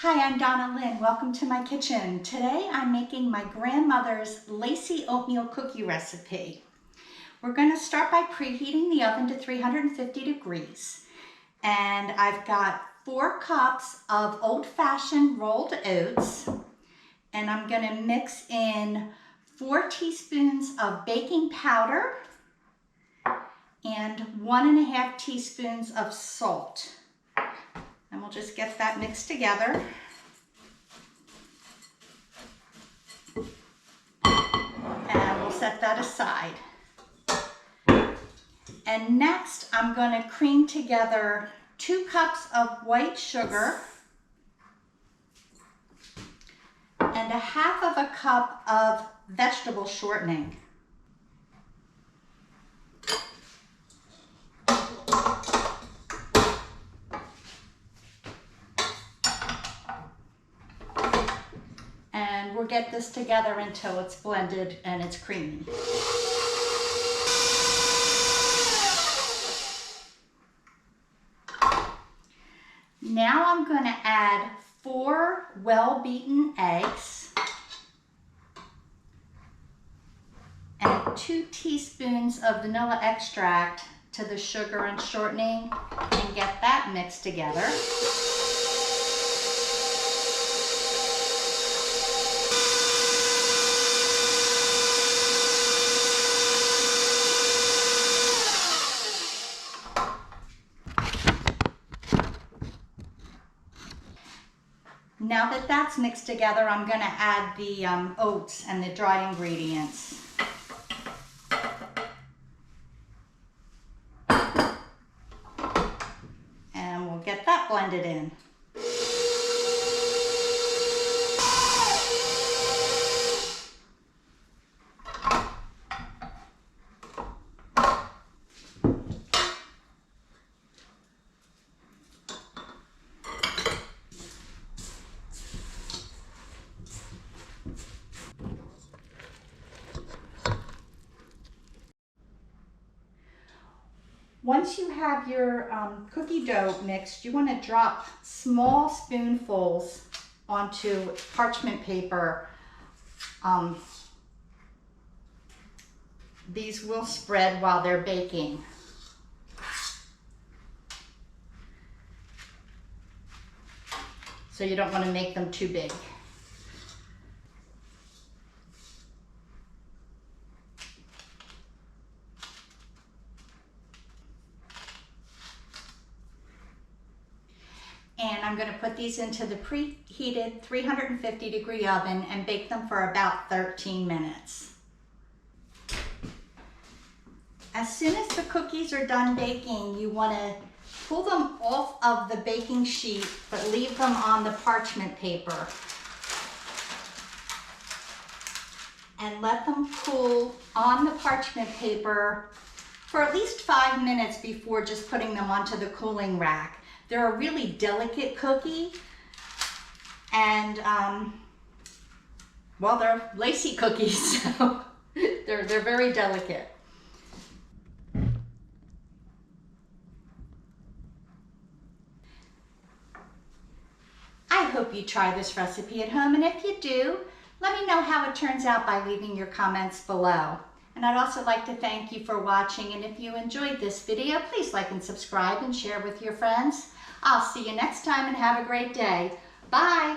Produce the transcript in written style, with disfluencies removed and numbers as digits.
Hi, I'm Donna Lynne. Welcome to my kitchen. Today I'm making my grandmother's Lacy Oatmeal cookie recipe. We're going to start by preheating the oven to 350 degrees. And I've got 4 cups of old-fashioned rolled oats. And I'm going to mix in 4 teaspoons of baking powder and 1.5 teaspoons of salt. And we'll just get that mixed together. And we'll set that aside. And next, I'm going to cream together 2 cups of white sugar and 1/2 cup of vegetable shortening. And we'll get this together until it's blended and it's creamy. Now I'm going to add 4 well-beaten eggs and 2 teaspoons of vanilla extract to the sugar and shortening and get that mixed together. Now that that's mixed together, I'm going to add the oats and the dry ingredients. And we'll get that blended in. Once you have your cookie dough mixed, you want to drop small spoonfuls onto parchment paper. These will spread while they're baking. So you don't want to make them too big. And I'm going to put these into the preheated 350 degree oven and bake them for about 13 minutes. As soon as the cookies are done baking, you want to pull them off of the baking sheet, but leave them on the parchment paper. And let them cool on the parchment paper for at least 5 minutes before just putting them onto the cooling rack. They're a really delicate cookie, and well, they're Lacy cookies, so they're very delicate. I hope you try this recipe at home, and if you do, let me know how it turns out by leaving your comments below. And I'd also like to thank you for watching, and if you enjoyed this video, please like and subscribe and share with your friends. I'll see you next time and have a great day. Bye.